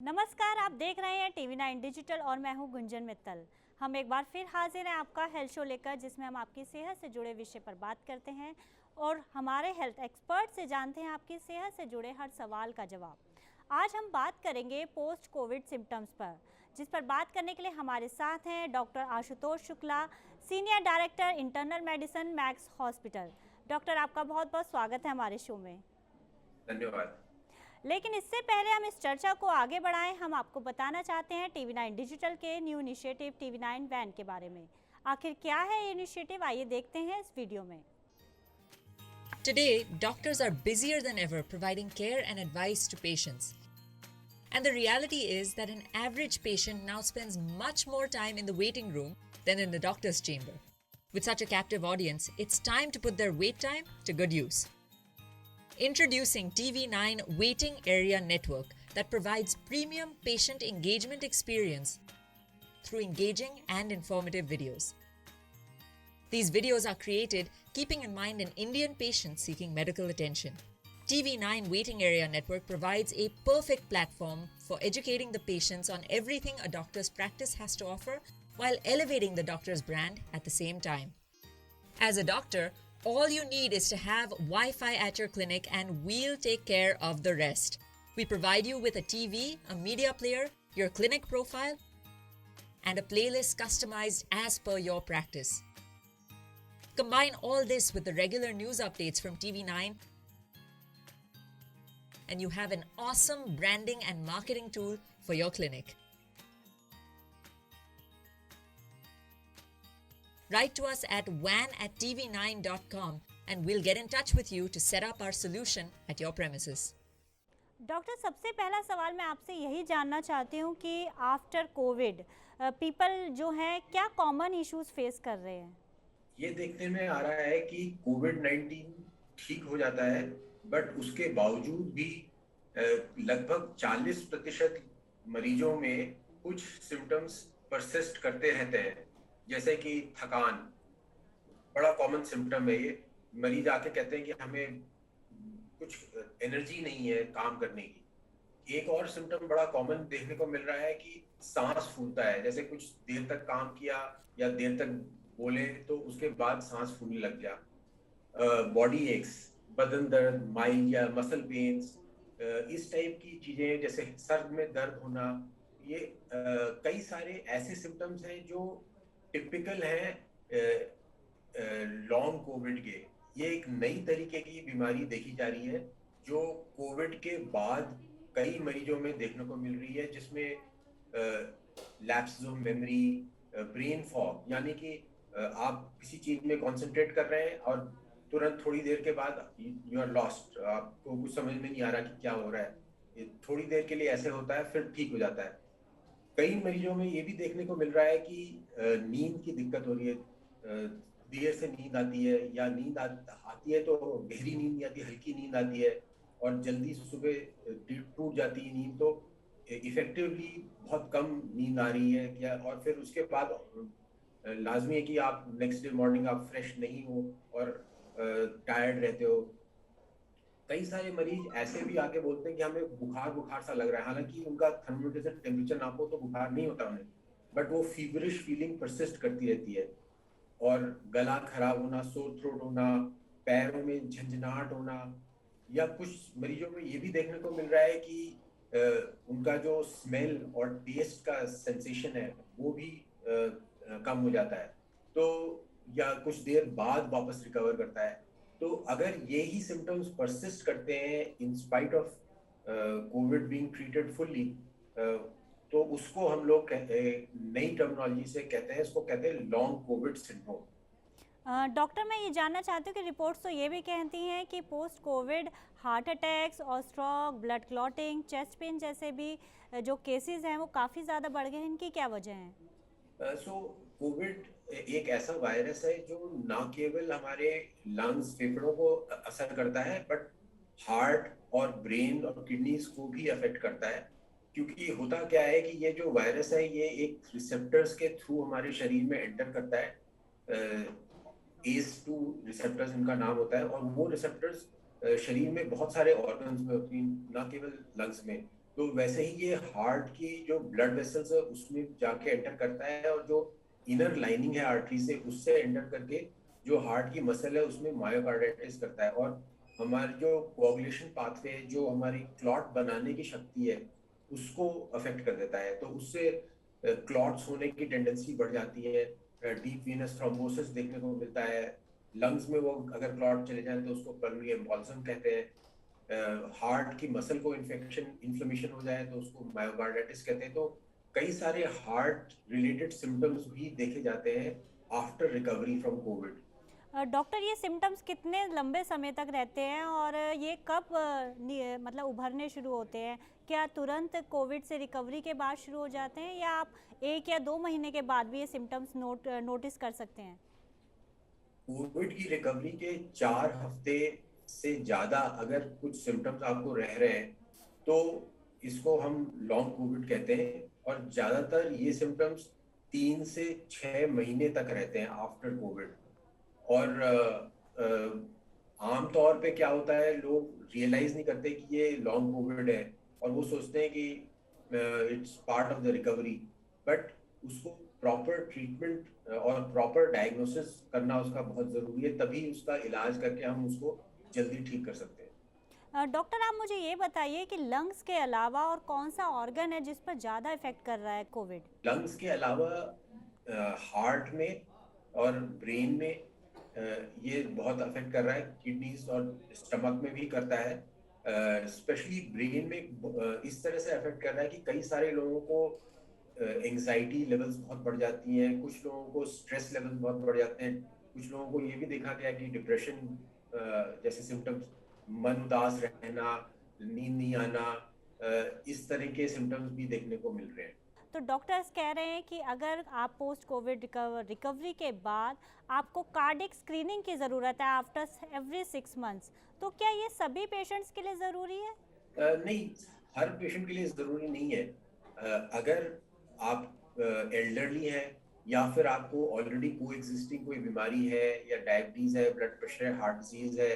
नमस्कार, आप देख रहे हैं TV9 डिजिटल और मैं हूं गुंजन मित्तल। हम एक बार फिर हाजिर हैं आपका हेल्थ शो लेकर, जिसमें हम आपकी सेहत से जुड़े विषय पर बात करते हैं और हमारे हेल्थ एक्सपर्ट से जानते हैं आपकी सेहत से जुड़े हर सवाल का जवाब। आज हम बात करेंगे पोस्ट कोविड सिम्टम्स पर, जिस पर बात करने के लिए हमारे साथ हैं doctor Ashutosh Shukla, senior director internal medicine max hospital. Doctor, आपका बहुत बहुत स्वागत है हमारे शो में। धन्यवाद। लेकिन इससे पहले हम इस चर्चा को आगे बढ़ाएं, हम आपको बताना चाहते हैं TV9 डिजिटल के न्यू इनिशिएटिव TV9 वैन के बारे में। आखिर क्या है ये इनिशिएटिव, आइए देखते हैं इस वीडियो में। Today, doctors are busier than ever providing care and advice to patients. And the reality is that an average patient now spends much more time in the waiting room than in the doctor's chamber. With such a captive audience, it's time to put their wait time to good use. Introducing TV9 Waiting Area Network that provides premium patient engagement experience through engaging and informative videos. These videos are created keeping in mind an Indian patient seeking medical attention. TV9 Waiting Area Network provides a perfect platform for educating the patients on everything a doctor's practice has to offer while elevating the doctor's brand at the same time. As a doctor, all you need is to have Wi-Fi at your clinic and we'll take care of the rest. We provide you with a TV, a media player, your clinic profile, and a playlist customized as per your practice. Combine all this with the regular news updates from TV9 and you have an awesome branding and marketing tool for your clinic. Write to us at van@tv9.com and we'll get in touch with you to set up our solution at your premises. Doctor, सबसे पहला सवाल मैं आपसे यही जानना चाहती हूँ कि आफ्टर कोविड पीपल जो हैं क्या कॉमन इश्यूज फेस कर रहे हैं। ये देखने में आ रहा है कि कोविड-19 ठीक हो जाता है, बट उसके बावजूद भी लगभग 40% मरीजों में कुछ सिम्टम्स परसिस्ट करते रहते हैं, जैसे कि थकान। बड़ा कॉमन सिम्टम है ये। मरीज आके कहते हैं कि हमें कुछ एनर्जी नहीं है काम करने की। एक और सिम्टम बड़ा कॉमन देखने को मिल रहा है कि सांस फूलता है, जैसे कुछ देर तक काम किया या देर तक बोले तो उसके बाद सांस फूलने लग गया। बॉडी एक्स, बदन दर्द, माइल्ड या मसल पेन्स, इस टाइप की चीजें, जैसे सर में दर्द होना, ये कई सारे ऐसे सिम्टम्स हैं जो टिपिकल हैं लॉन्ग कोविड के। ये एक नई तरीके की बीमारी देखी जा रही है जो कोविड के बाद कई मरीजों में देखने को मिल रही है, जिसमें lapse of memory, brain fog, यानी कि आप किसी चीज में कंसंट्रेट कर रहे हैं और तुरंत थोड़ी देर के बाद यू आर लॉस्ट, आपको कुछ समझ में नहीं आ रहा कि क्या हो रहा है। ये थोड़ी देर के लिए ऐसे होता है, फिर ठीक हो जाता है। कई मरीजों में ये भी देखने को मिल रहा है कि नींद की दिक्कत हो रही है, देर से नींद आती है या नींद आती है तो गहरी नींद नहीं आती, हल्की नींद आती है और जल्दी सुबह टूट जाती है नींद। तो इफेक्टिवली बहुत कम नींद आ रही है क्या, और फिर उसके बाद लाजमी है कि आप नेक्स्ट डे मॉर्निंग आप फ्रेश नहीं हो और टायर्ड रहते हो। कई सारे मरीज ऐसे भी आके बोलते हैं कि हमें बुखार बुखार सा लग रहा है, हालांकि उनका थर्मोमीटर से टेम्परेचर नापो तो बुखार नहीं होता उन्हें, बट वो फीवरिश फीलिंग परसिस्ट करती रहती है। और गला खराब होना, सोर थ्रोट होना, पैरों में झंझनाहट होना, या कुछ मरीजों में ये भी देखने को मिल रहा है कि उनका जो स्मेल और टेस्ट का सेंसेशन है वो भी कम हो जाता है, तो या कुछ देर बाद वापस रिकवर करता है। तो अगर ये ही सिम्टम्स परसिस्ट करते हैं in spite of Covid being treated fully, तो उसको हम लोग नई टर्मिनोलॉजी से कहते हैं, इसको कहते हैं लॉन्ग कोविड सिंड्रोम। डॉक्टर, मैं ये जानना चाहती हूँ कि रिपोर्ट्स तो ये भी कहती हैं कि पोस्ट कोविड हार्ट अटैक्स और stroke, blood clotting, chest pain जैसे भी जो केसेस हैं वो काफ़ी ज़्यादा बढ़ गए हैं। इनकी क्या वजह है? सो कोविड एक ऐसा वायरस है जो ना केवल हमारे लंग्स, फेफड़ों को असर करता है, बट हार्ट और ब्रेन और किडनीज को भी अफेक्ट करता है। क्योंकि होता क्या है कि ये जो वायरस है ये एक रिसेप्टर्स के थ्रू हमारे शरीर में एंटर करता है। एस 2 रिसेप्टर्स इनका नाम होता है, और वो रिसेप्टर्स शरीर में बहुत सारे ऑर्गन्स में होती हैं, ना केवल लंग्स में। तो वैसे ही ये हार्ट की जो ब्लड वेसल्स है उसमें जाके एंटर करता है, और जो इनर लाइनिंग है आर्टरी से उससे एंटर करके जो हार्ट की मसल है उसमें मायोकार्डाइटिस करता है, और हमारी जो कोagulation पाथवे, जो हमारी क्लॉट बनाने की शक्ति है, उसको अफेक्ट कर देता है। तो उससे क्लॉट्स होने की टेंडेंसी बढ़ जाती है, डीप वीनस थ्रोम्बोसिस देखने को मिलता है, लंग्स में वो अगर क्लॉट चले जाए तो उसको पल्मोनरी एम्बोलिज्म कहते हैं, हार्ट की मसल को इन्फ्लेमेशन हो जाए तो उसको मायोकार्डाइटिस कहते हैं। तो कई सारे हार्ट रिलेटेड सिम्टम्स भी देखे जाते हैं after recovery from Covid. Doctor, ये सिम्टम्स कितने लंबे समय तक रहते हैं और ये कब मतलब उभरने शुरू होते हैं? क्या तुरंत कोविड से रिकवरी के बाद शुरू हो जाते हैं, या आप 1 या 2 महीने के बाद भी ये सिम्टम्स नोटिस कर सकते हैं? कोविड की रिकवरी के 4 हफ्ते से ज्यादा अगर कुछ सिम्टम्स आपको रह रहे हैं तो इसको हम लॉन्ग कोविड कहते हैं, और ज्यादातर ये सिम्टम्स 3 से 6 महीने तक रहते हैं आफ्टर कोविड। और आमतौर पे क्या होता है, लोग रियलाइज नहीं करते कि ये लॉन्ग कोविड है, और वो सोचते हैं कि it's part of the recovery, but उसको प्रॉपर ट्रीटमेंट और प्रॉपर डायग्नोसिस करना उसका बहुत ज़रूरी है, तभी उसका इलाज करके हम उसको जल्दी ठीक कर सकते हैं। डॉक्टर, आप मुझे ये बताइए कि लंग्स के अलावा और कौन सा ऑर्गन है जिस पर ज़्यादा इफेक्ट कर रहा है कोविड? लंग्स के अलावा हार्ट में और ब्रेन में ये बहुत अफेक्ट कर रहा है, किडनीज और स्टमक में भी करता है। स्पेशली ब्रेन में इस तरह से अफेक्ट कर रहा है कि कई सारे लोगों को एंजाइटी लेवल्स बहुत बढ़ जाती हैं, कुछ लोगों को स्ट्रेस लेवल्स बहुत बढ़ जाते हैं, कुछ लोगों को ये भी देखा गया कि डिप्रेशन जैसे सिम्टम्स, मन उदास रहना, नींद नहीं आना, इस तरह के सिम्टम्स भी देखने को मिल रहे हैं। तो डॉक्टर्स कह रहे हैं कि अगर आप पोस्ट कोविड रिकवरी के बाद आपको कार्डियक स्क्रीनिंग की ज़रूरत है आफ्टर एवरी 6 मंथ्स, तो क्या ये सभी पेशेंट्स के लिए ज़रूरी है? नहीं, हर पेशेंट के लिए ज़रूरी नहीं है। अगर आप एल्डरली हैं, या फिर आपको ऑलरेडी को एग्जिस्टिंग कोई बीमारी है, या डायबिटीज़ है, ब्लड प्रेशर है, हार्ट डिजीज़ है,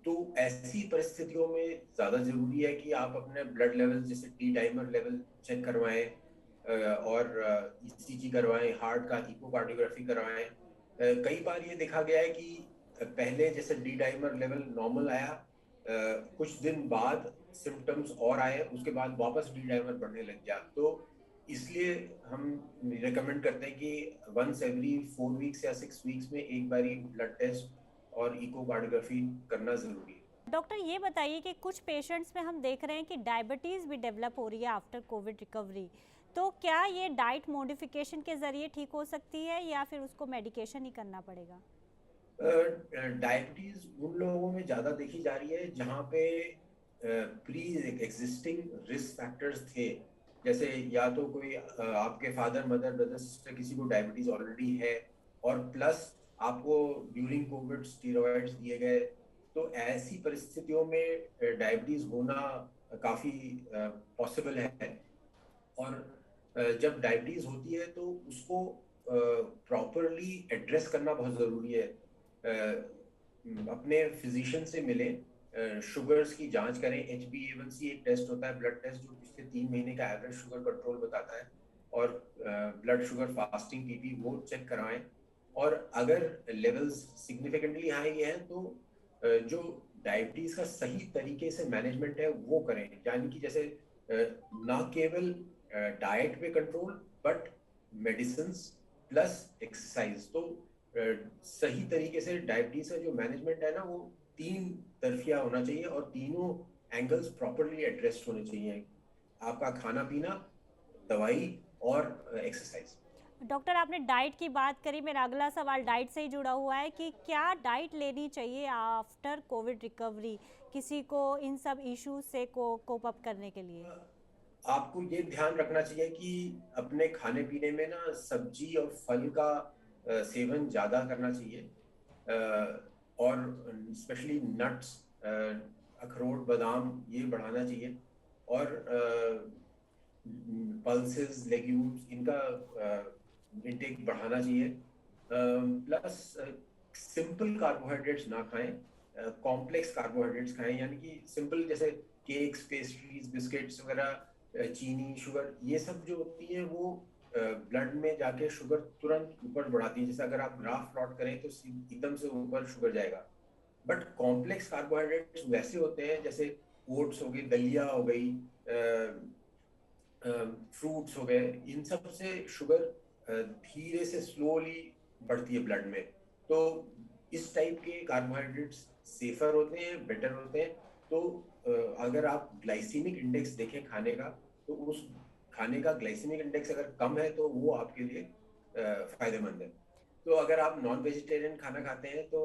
तो ऐसी परिस्थितियों में ज़्यादा ज़रूरी है कि आप अपने ब्लड लेवल जैसे डी डाइमर लेवल चेक करवाएं, और ईसीजी करवाएं, हार्ट का इकोकार्डियोग्राफी करवाएं। कई बार ये देखा गया है कि पहले जैसे डी डाइमर लेवल नॉर्मल आया, कुछ दिन बाद सिम्टम्स और आए, उसके बाद वापस डी डाइमर बढ़ने लग गया। तो इसलिए हम रिकमेंड करते हैं कि वंस एवरी 4 वीक्स या 6 वीक्स में एक बारी ब्लड टेस्ट और इकोकार्डियोग्राफी करना जरूरी है। डॉक्टर, ये बताइए कि कुछ पेशेंट्स में हम देख रहे हैं कि डायबिटीज़ भी डेवलप हो रही है आफ्टर कोविड रिकवरी, तो क्या ये डाइट मॉडिफिकेशन के ज़रिए ठीक हो सकती है या फिर उसको मेडिकेशन ही करना पड़ेगा? डायबिटीज उन लोगों में ज्यादा देखी जा रही है जहाँ पे प्री एग्जिस्टिंग रिस्क फैक्टर्स थे, जैसे या तो कोई आपके फादर मदर ब्रदर सिस्टर किसी को डायबिटीज ऑलरेडी है, और प्लस आपको ड्यूरिंग कोविड स्टीरॉयड्स दिए गए, तो ऐसी परिस्थितियों में डायबिटीज होना काफी पॉसिबल है। और जब डायबिटीज होती है तो उसको प्रॉपरली एड्रेस करना बहुत ज़रूरी है। अपने फिजिशियन से मिले, शुगर्स की जांच करें, HbA1c एक टेस्ट होता है, ब्लड टेस्ट, जो पिछले 3 महीने का एवरेज शुगर कंट्रोल बताता है, और ब्लड शुगर फास्टिंग पीपी वो चेक करवाएं। और अगर लेवल्स सिग्निफिकेंटली हाई हैं तो जो डायबिटीज का सही तरीके से मैनेजमेंट है वो करें, यानी कि जैसे ना केवल डाइट पे control, but medicine plus exercise. तो सही तरीके से डायबिटीज का जो मैनेजमेंट है ना, वो 3 तरफिया होना चाहिए, और तीनों एंगल्स प्रॉपरली एड्रेस्ड होने चाहिए, आपका खाना पीना, दवाई और एक्सरसाइज। डॉक्टर, आपने डाइट की बात करी, मेरा अगला सवाल डाइट से ही जुड़ा हुआ है कि क्या डाइट लेनी चाहिए आफ्टर कोविड रिकवरी किसी को इन सब इश्यूज से कोप अप करने के लिए? आपको ये ध्यान रखना चाहिए कि अपने खाने पीने में ना सब्जी और फल का सेवन ज्यादा करना चाहिए, और स्पेशली नट्स, अखरोट, बादाम, ये बढ़ाना चाहिए, और पल्सेस, लेग्यूम्स, इनका इंटेक बढ़ाना चाहिए। प्लस सिंपल कार्बोहाइड्रेट्स ना खाएं, कॉम्प्लेक्स कार्बोहाइड्रेट्स खाएं, यानी कि सिंपल जैसे केक्स, पेस्ट्रीज, बिस्किट्स वगैरह, चीनी, शुगर, ये सब जो होती है वो ब्लड में जाके शुगर तुरंत ऊपर बढ़ाती है। जैसे अगर आप ग्राफ प्लॉट करें तो एकदम से ऊपर शुगर जाएगा। बट कॉम्प्लेक्स कार्बोहाइड्रेट्स वैसे होते हैं जैसे ओट्स हो गई, दलिया हो गई, फ्रूट्स हो गए, इन सब से शुगर धीरे से स्लोली बढ़ती है ब्लड में। तो इस टाइप के कार्बोहाइड्रेट्स सेफर होते हैं, बेटर होते हैं। तो अगर आप ग्लाइसीमिक इंडेक्स देखें खाने का, तो उस खाने का ग्लाइसीमिक इंडेक्स अगर कम है तो वो आपके लिए फायदेमंद है। तो अगर आप नॉन वेजिटेरियन खाना खाते हैं तो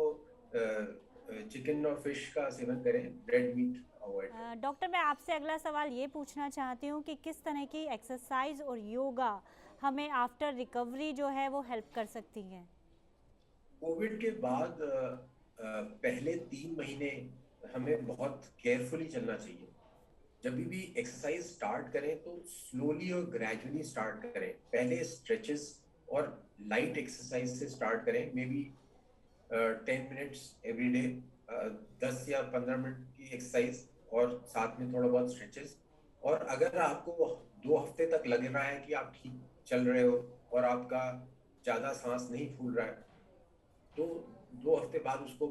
चिकन और फिश का सेवन करें, रेड मीट अवॉइड करें। डॉक्टर, मैं आपसे अगला सवाल ये पूछना चाहती हूँ कि किस तरह की एक्सरसाइज और योगा हमें आफ्टर रिकवरी जो है वो हेल्प कर सकती हैं? कोविड के बाद पहले 3 महीने हमें बहुत केयरफुली चलना चाहिए। जब भी एक्सरसाइज स्टार्ट करें तो स्लोली और ग्रेजुअली स्टार्ट करें। पहले स्ट्रेचेस और लाइट एक्सरसाइज से स्टार्ट करें, may be 10 minutes every day, 10 या 15 मिनट की एक्सरसाइज और साथ में थोड़ा बहुत स्ट्रेचेस। और अगर आपको 2 हफ्ते तक लग रहा है कि आप ठीक चल रहे हो और आपका ज़्यादा सांस नहीं फूल रहा है, तो 2 हफ्ते बाद उसको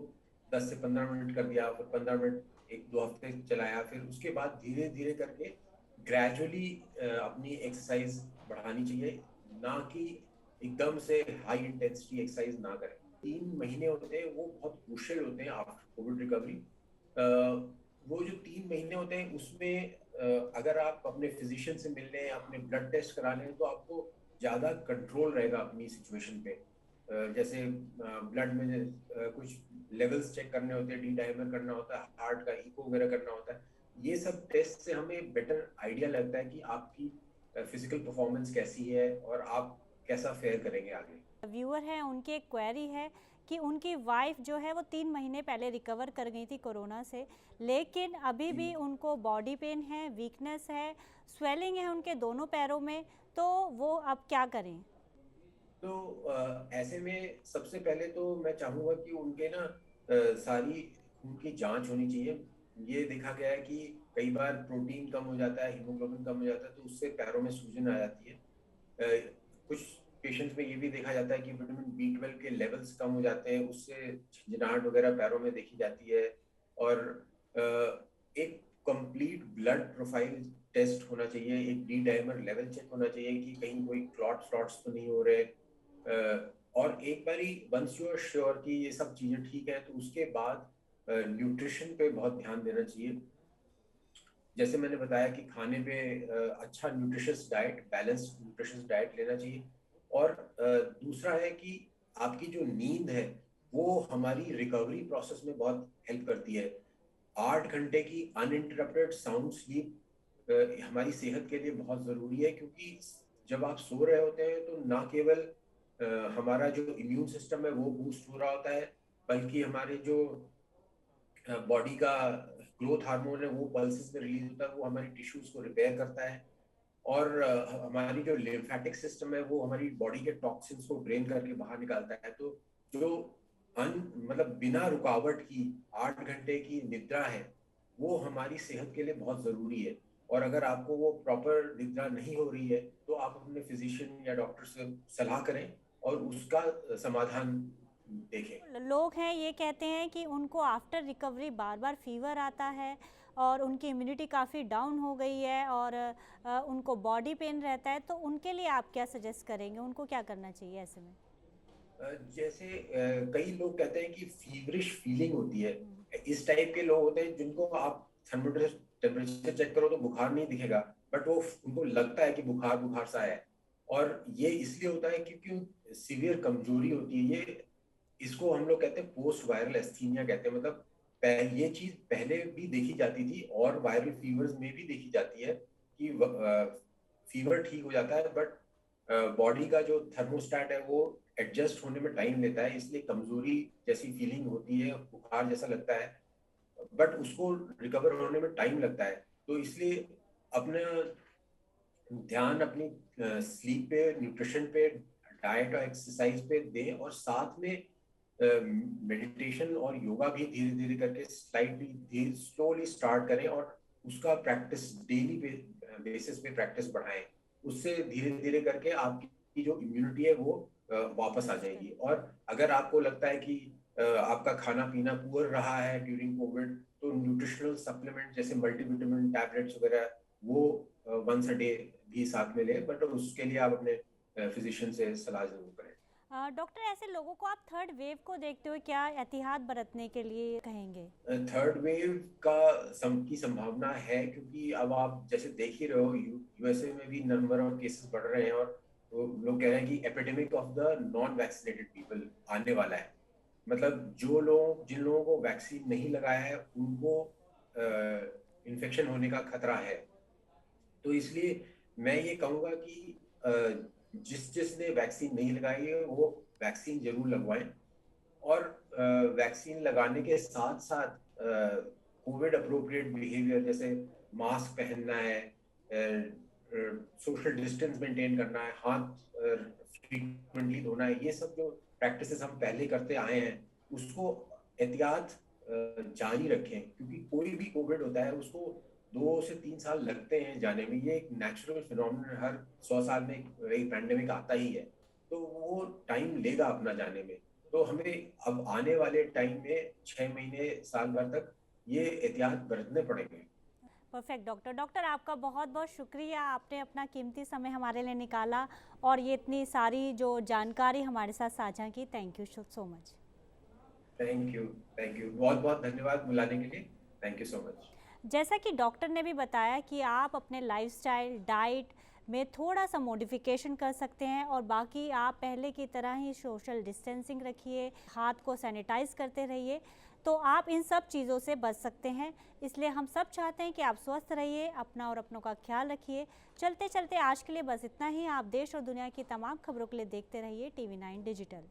10 से 15 मिनट कर दिया, फिर 15 मिनट 1-2 हफ्ते चलाया, फिर उसके बाद धीरे धीरे करके ग्रेजुअली अपनी एक्सरसाइज बढ़ानी चाहिए, ना कि एकदम से हाई इंटेंसिटी एक्सरसाइज ना करें। 3 महीने होते हैं वो बहुत क्रूशियल होते हैं आफ्टर कोविड रिकवरी। वो जो 3 महीने होते हैं उसमें अगर आप अपने फिजिशियन से मिल लें, अपने ब्लड टेस्ट करा लें, तो आपको ज़्यादा कंट्रोल रहेगा अपनी सिचुएशन पे। जैसे ब्लड में कुछ लेवल्स चेक करने होते हैं, डी डायमर करना होता है, हार्ट का इको वगैरह करना होता है। ये सब टेस्ट से हमें बेटर आइडिया लगता है कि आपकी फिजिकल परफॉर्मेंस कैसी है और आप कैसा फेयर करेंगे आगे। व्यूअर हैं, उनकी एक क्वेरी है कि उनकी वाइफ जो है वो 3 महीने पहले रिकवर कर गई थी कोरोना से, लेकिन अभी भी उनको बॉडी पेन है, वीकनेस है, स्वेलिंग है उनके दोनों पैरों में, तो वो अब क्या करें? तो ऐसे में सबसे पहले तो मैं चाहूंगा कि उनके ना सारी खून की जांच होनी चाहिए। ये देखा गया है कि कई बार प्रोटीन कम हो जाता है, हीमोग्लोबिन कम हो जाता है, तो उससे पैरों में सूजन आ जाती है। कुछ पेशेंट्स में ये भी देखा जाता है कि विटामिन B12 के लेवल्स कम हो जाते हैं, उससे झंझनाहट वगैरह पैरों में देखी जाती है। और एक कंप्लीट ब्लड प्रोफाइल टेस्ट होना चाहिए, एक डी डायमर लेवल चेक होना चाहिए कि कहीं कोई क्लॉट्स तो नहीं हो रहे। और एक बारी वंस यू आर श्योर कि ये सब चीजें ठीक है, तो उसके बाद न्यूट्रिशन पे बहुत ध्यान देना चाहिए। जैसे मैंने बताया कि खाने पे अच्छा nutritious diet, balanced nutritious diet लेना चाहिए। और दूसरा है कि आपकी जो नींद है वो हमारी रिकवरी प्रोसेस में बहुत हेल्प करती है। 8 घंटे की अनइंटरप्टेड साउंड स्लीप हमारी सेहत के लिए बहुत जरूरी है, क्योंकि जब आप सो रहे होते हैं तो ना केवल हमारा जो इम्यून सिस्टम है वो बूस्ट हो रहा होता है, बल्कि हमारे जो बॉडी का ग्रोथ हार्मोन है वो पल्सेस में रिलीज होता है, वो हमारी टिश्यूज को रिपेयर करता है। और हमारी जो लिम्फेटिक सिस्टम है वो हमारी बॉडी के टॉक्सिन्स को ड्रेन करके बाहर निकालता है। तो जो मतलब बिना रुकावट की 8 घंटे की निद्रा है वो हमारी सेहत के लिए बहुत जरूरी है। और अगर आपको वो प्रॉपर निद्रा नहीं हो रही है तो आप अपने फिजिशियन या डॉक्टर से सलाह करें और उसका समाधान देखें। लोग हैं ये कहते हैं कि उनको आफ्टर रिकवरी बार बार फीवर आता है और उनकी इम्यूनिटी काफ़ी डाउन हो गई है और उनको बॉडी पेन रहता है, तो उनके लिए आप क्या सजेस्ट करेंगे? उनको क्या करना चाहिए ऐसे में? जैसे कई लोग कहते हैं कि फीवरिश फीलिंग होती है। इस टाइप के लोग होते हैं जिनको आप थर्मोमीटर टेम्परेचर चेक करो तो बुखार नहीं दिखेगा, बट वो उनको लगता है कि बुखार बुखार सा है। और ये इसलिए होता है क्योंकि सीवियर कमजोरी होती है। ये इसको हम लोग कहते हैं पोस्ट वायरल एस्थीमिया कहते हैं। मतलब ये चीज पहले भी देखी जाती थी और वायरल फीवर्स में भी देखी जाती है कि फीवर ठीक हो जाता है, बट बॉडी का जो थर्मोस्टेट है वो एडजस्ट होने में टाइम लेता है, इसलिए कमजोरी जैसी फीलिंग होती है, बुखार जैसा लगता है, बट उसको रिकवर होने में टाइम लगता है। तो इसलिए अपना ध्यान अपनी स्लीप पे, न्यूट्रिशन पे, डाइट और एक्सरसाइज पे दें, और साथ में मेडिटेशन और योगा भी धीरे धीरे करके स्लाइटली धीरे स्लोली स्टार्ट करें। और उसका प्रैक्टिस डेली बेसिस पे प्रैक्टिस बढ़ाएं। उससे धीरे धीरे करके आपकी जो इम्यूनिटी है वो वापस आ जाएगी। और अगर आपको लगता है कि आपका खाना पीना पुअर रहा है ड्यूरिंग कोविड, तो न्यूट्रिशनल सप्लीमेंट जैसे मल्टीविटामिन टैबलेट्स वगैरह वो वंस अ डे भी साथ में लें, बट उसके लिए आप अपने फिजिशियन से सलाह जरूर करें। डॉक्टर, ऐसे लोगों को आप थर्ड वेव को देखते हुए क्या एहतियात बरतने के लिए कहेंगे? थर्ड वेव की संभावना है, क्योंकि अब आप जैसे देख ही रहे हो यूएसए में भी नंबर ऑफ केसेस बढ़ रहे हैं, और लोग कह रहे हैं कि epidemic of the non vaccinated people आने वाला है। मतलब जिन लोगों को वैक्सीन नहीं लगाया है उनको इन्फेक्शन होने का खतरा है। तो इसलिए मैं ये कहूँगा कि जिसने वैक्सीन नहीं लगाई है वो वैक्सीन जरूर लगवाएं। और वैक्सीन लगाने के साथ साथ कोविड अप्रोप्रिएट बिहेवियर जैसे मास्क पहनना है, सोशल डिस्टेंस मेंटेन करना है, हाथ फ्रीक्वेंटली धोना है, ये सब जो प्रैक्टिसेस हम पहले करते आए हैं उसको एहतियात जारी रखें। क्योंकि कोई भी कोविड होता है उसको 2 से 3 साल लगते हैं जाने में। ये एक नेचुरल फिनोमिनन, हर 100 साल में एक पैंडेमिक आता ही है, तो वो टाइम लेगा अपना जाने में। तो हमें अब आने वाले टाइम में 6 महीने साल भर तक ये एहतियात बरतने पड़ेंगे। Perfect doctor. डॉक्टर, आपका बहुत बहुत शुक्रिया, आपने अपना कीमती समय हमारे लिए निकाला और ये इतनी सारी जो जानकारी हमारे साथ साझा की। Thank you so much. Thank you, बहुत बहुत धन्यवाद बुलाने के लिए। Thank you so much. जैसा कि डॉक्टर ने भी बताया कि आप अपने लाइफस्टाइल, डाइट में थोड़ा सा मॉडिफिकेशन कर सकते हैं और बाकी आप पहले की तरह ही सोशल डिस्टेंसिंग रखिए, हाथ को सैनिटाइज करते रहिए, तो आप इन सब चीज़ों से बच सकते हैं। इसलिए हम सब चाहते हैं कि आप स्वस्थ रहिए, अपना और अपनों का ख्याल रखिए। चलते चलते आज के लिए बस इतना ही। आप देश और दुनिया की तमाम खबरों के लिए देखते रहिए TV9 डिजिटल।